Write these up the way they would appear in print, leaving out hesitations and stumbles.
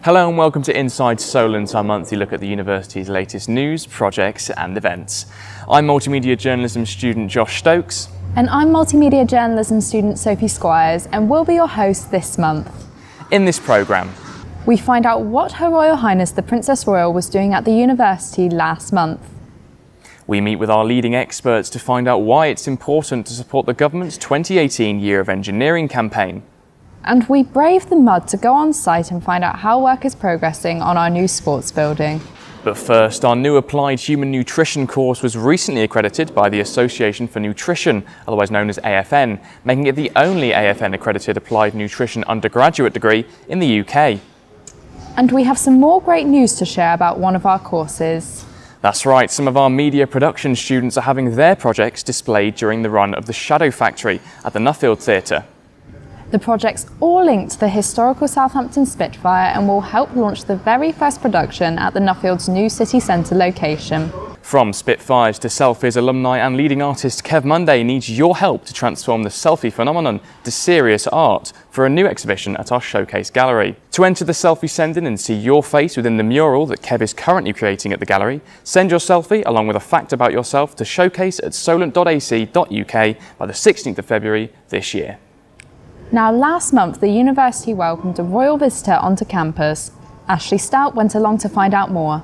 Hello and welcome to Inside Solent, our monthly look at the university's latest news, projects and events. I'm multimedia journalism student Josh Stokes. And I'm multimedia journalism student Sophie Squires, and we'll be your hosts this month. In this programme, we find out what Her Royal Highness the Princess Royal was doing at the university last month. We meet with our leading experts to find out why it's important to support the government's 2018 Year of Engineering campaign. And we brave the mud to go on site and find out how work is progressing on our new sports building. But first, our new Applied Human Nutrition course was recently accredited by the Association for Nutrition, otherwise known as AFN, making it the only AFN-accredited Applied Nutrition undergraduate degree in the UK. And we have some more great news to share about one of our courses. That's right, some of our media production students are having their projects displayed during the run of the Shadow Factory at the Nuffield Theatre. The project's all linked to the historical Southampton Spitfire and will help launch the very first production at the Nuffield's new city centre location. From Spitfires to selfies, alumni and leading artist Kev Munday needs your help to transform the selfie phenomenon to serious art for a new exhibition at our Showcase Gallery. To enter the selfie send-in and see your face within the mural that Kev is currently creating at the gallery, send your selfie along with a fact about yourself to showcase@solent.ac.uk by the 16th of February this year. Now, last month, the university welcomed a royal visitor onto campus. Ashley Stout went along to find out more.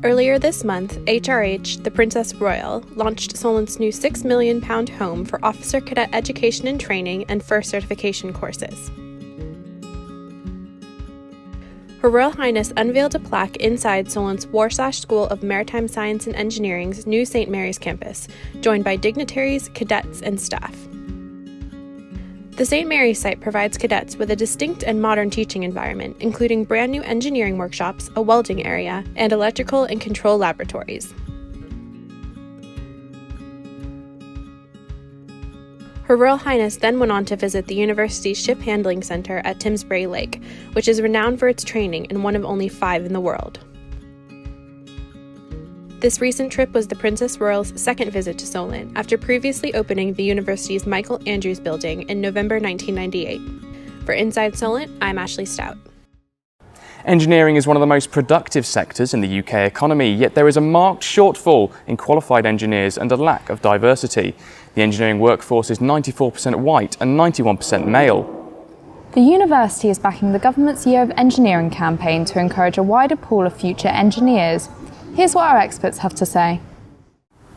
Earlier this month, HRH The Princess Royal launched Solent's new £6 million home for officer cadet education and training and first certification courses. Her Royal Highness unveiled a plaque inside Solent's Warsash School of Maritime Science and Engineering's new St. Mary's campus, joined by dignitaries, cadets, and staff. The St. Mary's site provides cadets with a distinct and modern teaching environment, including brand new engineering workshops, a welding area, and electrical and control laboratories. Her Royal Highness then went on to visit the university's ship handling center at Timsbury Lake, which is renowned for its training and one of only 5 in the world. This recent trip was the Princess Royal's second visit to Solent, after previously opening the university's Michael Andrews building in November 1998. For Inside Solent, I'm Ashley Stout. Engineering is one of the most productive sectors in the UK economy, yet there is a marked shortfall in qualified engineers and a lack of diversity. The engineering workforce is 94% white and 91% male. The university is backing the government's Year of Engineering campaign to encourage a wider pool of future engineers. Here's what our experts have to say.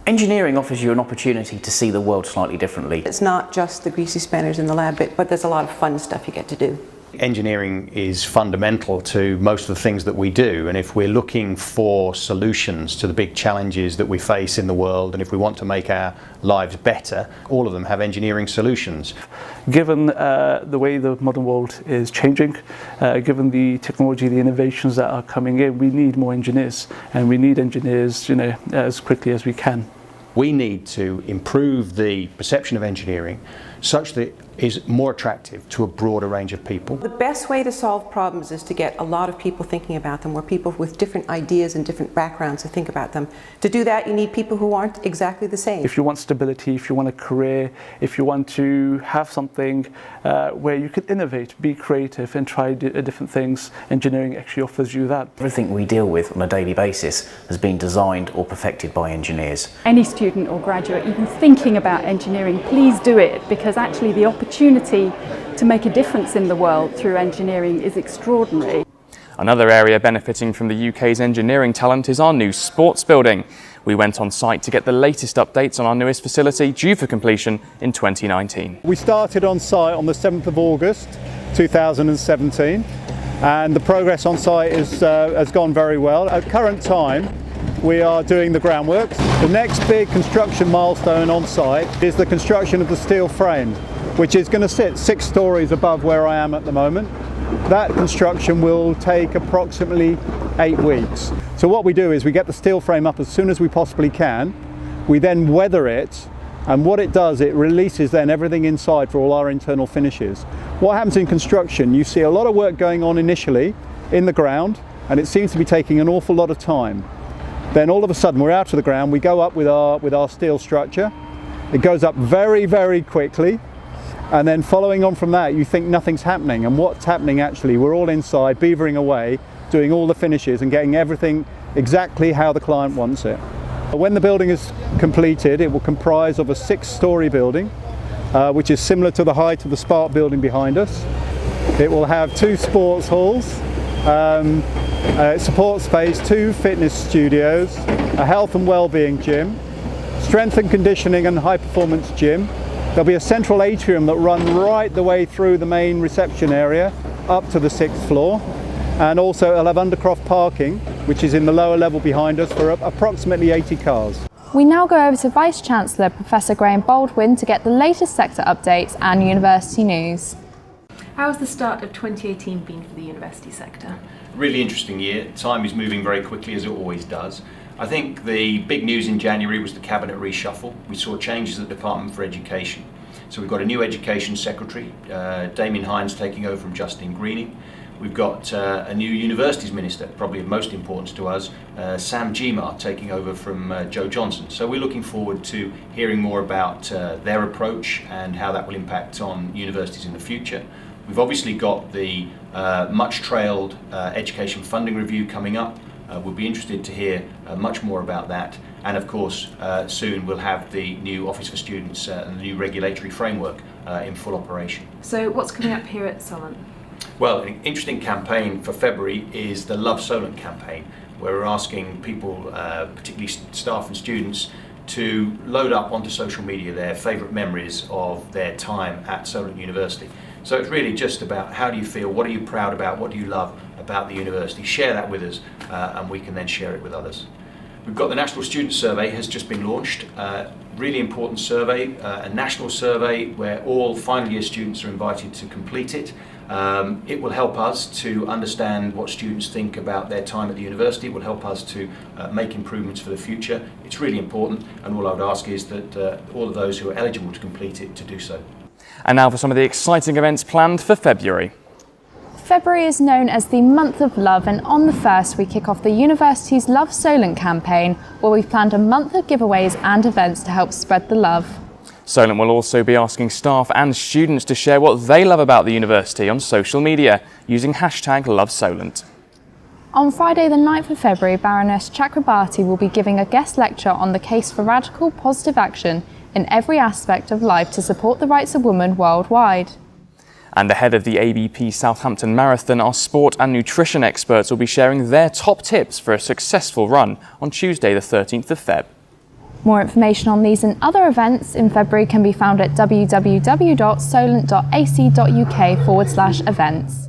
Engineering offers you an opportunity to see the world slightly differently. It's not just the greasy spanners in the lab bit, but there's a lot of fun stuff you get to do. Engineering is fundamental to most of the things that we do, and if we're looking for solutions to the big challenges that we face in the world, and if we want to make our lives better, all of them have engineering solutions. Given the way the modern world is changing, given the technology, the innovations that are coming in, we need more engineers, and we need engineers, as quickly as we can. We need to improve the perception of engineering such that it is more attractive to a broader range of people. The best way to solve problems is to get a lot of people thinking about them, or people with different ideas and different backgrounds to think about them. To do that, you need people who aren't exactly the same. If you want stability, if you want a career, if you want to have something where you can innovate, be creative and try different things, engineering actually offers you that. Everything we deal with on a daily basis has been designed or perfected by engineers. Any student or graduate even thinking about engineering, please do it, because actually the opportunity to make a difference in the world through engineering is extraordinary. Another area benefiting from the UK's engineering talent is our new sports building. We went on site to get the latest updates on our newest facility, due for completion in 2019. We started on site on the 7th of August 2017, and the progress on site has gone very well. At current time, we are doing the groundwork. The next big construction milestone on site is the construction of the steel frame, which is going to sit 6 stories above where I am at the moment. That construction will take approximately 8 weeks. So what we do is we get the steel frame up as soon as we possibly can. We then weather it, and what it does, it releases then everything inside for all our internal finishes. What happens in construction, you see a lot of work going on initially in the ground, and it seems to be taking an awful lot of time. Then all of a sudden we're out of the ground, we go up with our steel structure. It goes up very, very quickly, and then following on from that you think nothing's happening, and what's happening actually, we're all inside beavering away, doing all the finishes and getting everything exactly how the client wants it. When the building is completed, it will comprise of a 6-storey building, which is similar to the height of the Spark building behind us. It will have 2 sports halls, support space, 2 fitness studios, a health and wellbeing gym, strength and conditioning and high performance gym. There'll be a central atrium that runs right the way through the main reception area up to the 6th floor, and also it'll have undercroft parking, which is in the lower level behind us, for approximately 80 cars. We now go over to Vice-Chancellor Professor Graham Baldwin to get the latest sector updates and university news. How has the start of 2018 been for the university sector? Really interesting year. Time is moving very quickly, as it always does. I think the big news in January was the cabinet reshuffle. We saw changes at the Department for Education. So we've got a new Education Secretary, Damien Hines, taking over from Justine Greening. We've got a new Universities Minister, probably of most importance to us, Sam Gmar, taking over from Joe Johnson. So we're looking forward to hearing more about their approach and how that will impact on universities in the future. We've obviously got the much-trailed education funding review coming up. We'll be interested to hear much more about that. And of course, soon we'll have the new Office for Students and the new regulatory framework in full operation. So what's coming up here at Solent? Well, an interesting campaign for February is the Love Solent campaign, where we're asking people, particularly staff and students, to load up onto social media their favourite memories of their time at Solent University. So it's really just about how do you feel, what are you proud about, what do you love about the university. Share that with us and we can then share it with others. We've got the National Student Survey has just been launched. Really important survey, a national survey where all final year students are invited to complete it. It will help us to understand what students think about their time at the university. It will help us to make improvements for the future. It's really important, and all I would ask is that all of those who are eligible to complete it to do so. And now for some of the exciting events planned for February. February is known as the month of love, and on the 1st we kick off the university's Love Solent campaign, where we've planned a month of giveaways and events to help spread the love. Solent will also be asking staff and students to share what they love about the university on social media using #LoveSolent. On Friday the 9th of February, Baroness Chakrabarti will be giving a guest lecture on the case for radical positive action in every aspect of life to support the rights of women worldwide. And ahead of the ABP Southampton Marathon, our sport and nutrition experts will be sharing their top tips for a successful run on Tuesday the 13th of Feb. More information on these and other events in February can be found at www.solent.ac.uk/events.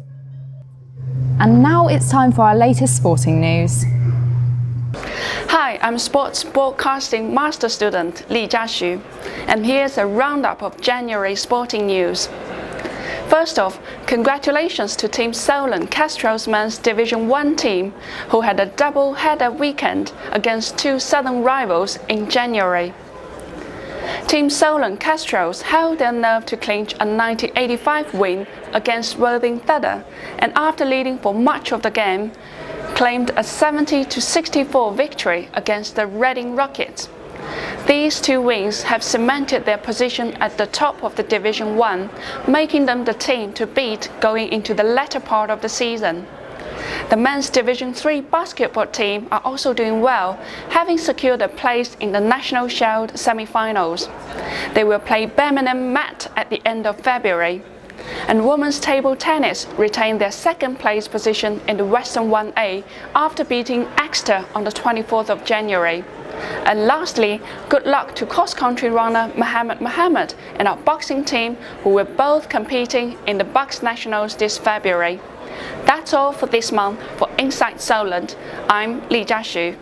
And now it's time for our latest sporting news. Hi, I'm Sports Broadcasting Master Student Li Jiaxu, and here's a roundup of January sporting news. First off, congratulations to Team Solent Castro's men's Division 1 team, who had a double-header weekend against 2 southern rivals in January. Team Solent Castros held their nerve to clinch a 90-85 win against Worthing Thedder, and after leading for much of the game, claimed a 70-64 victory against the Reading Rockets. These 2 wins have cemented their position at the top of the Division 1, making them the team to beat going into the latter part of the season. The men's Division 3 basketball team are also doing well, having secured a place in the National Shield semi-finals. They will play Birmingham Met at the end of February. And women's table tennis retained their second place position in the Western 1A after beating Exeter on the 24th of January. And lastly, good luck to cross-country runner Mohammed and our boxing team, who were both competing in the Bucks Nationals this February. That's all for this month. For Inside Solent, I'm Li Jiaxu.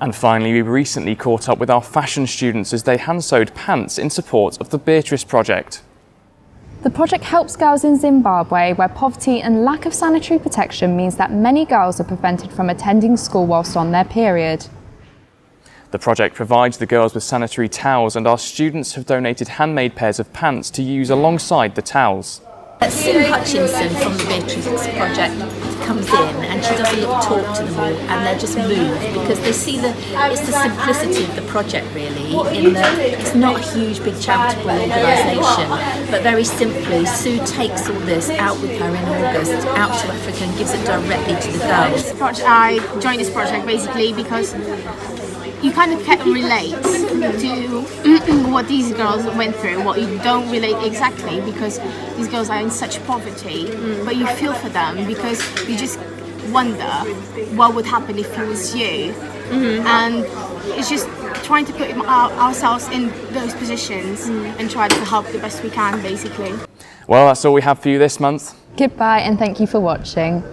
And finally, we recently caught up with our fashion students as they hand-sewed pants in support of the Beatrice Project. The project helps girls in Zimbabwe, where poverty and lack of sanitary protection means that many girls are prevented from attending school whilst on their period. The project provides the girls with sanitary towels, and our students have donated handmade pairs of pants to use alongside the towels. Sim Hutchinson from the Beatrice Project. comes in and she does a little talk to them all, and they're just moved because they see it's the simplicity of the project really, in that it's not a huge big charitable organisation, but very simply Sue takes all this out with her in August out to Africa and gives it directly to the girls. I joined this project basically because you kind of can relate to what these girls went through, what you don't relate exactly because these girls are in such poverty, but you feel for them because you just wonder what would happen if it was you. And it's just trying to put ourselves in those positions and try to help the best we can basically. Well, that's all we have for you this month. Goodbye and thank you for watching.